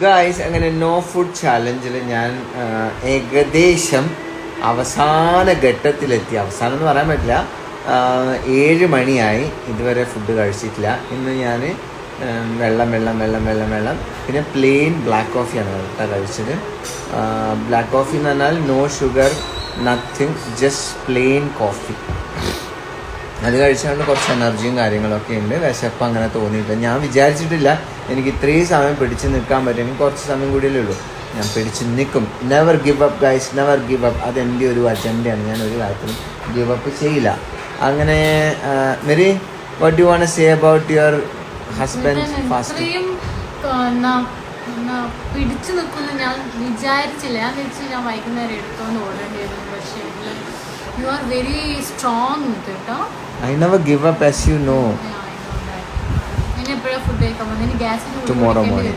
Guys, അങ്ങനെ no food ചാലഞ്ചിൽ ഞാൻ ഏകദേശം അവസാന ഘട്ടത്തിലെത്തി. അവസാനം എന്ന് പറയാൻ പറ്റില്ല, 7 മണിയായി, ഇതുവരെ ഫുഡ് കഴിച്ചിട്ടില്ല. ഇന്ന് ഞാൻ വെള്ളം പിന്നെ പ്ലെയിൻ ബ്ലാക്ക് കോഫിയാണ് കേട്ടോ കഴിച്ചത്. ബ്ലാക്ക് കോഫി എന്ന് പറഞ്ഞാൽ no sugar, nothing, just plain coffee. അത് കഴിച്ചുകൊണ്ട് കുറച്ച് എനർജിയും കാര്യങ്ങളൊക്കെ ഉണ്ട്. വിശപ്പ് അങ്ങനെ തോന്നിയിട്ടില്ല. ഞാൻ വിചാരിച്ചിട്ടില്ല എനിക്ക് ഇത്രയും സമയം പിടിച്ച് നിൽക്കാൻ പറ്റും. എനിക്ക് കുറച്ച് സമയം കൂടിയല്ലേ ഉള്ളൂ, ഞാൻ പിടിച്ച് നിൽക്കും. Never give up guys, never give up. അതെൻ്റെ ഒരു അജണ്ടയാണ്. ഞാൻ ഒരു കാര്യത്തിലും ഗിവ് അപ്പ് ചെയ്യില്ല. അങ്ങനെ Mary, what you want to say about your husband fasting? പിടിച്ചു നിൽക്കുന്നു ഞാൻ വിചാരിച്ചില്ല. ഞാൻ വിചാരിച്ചു ഞാൻ വൈകുന്നേരം എടുത്തോണ്ട് ഓടേണ്ടി വരും. പക്ഷേ യു ആർ വെരി സ്ട്രോങ് കേട്ടോ. I never give up, as you know. ഞാൻ എപ്പോഴാണ് ഫുഡ് കഴിക്കാൻ പോകുന്നത്? ഗ്യാസിന് Tomorrow morning.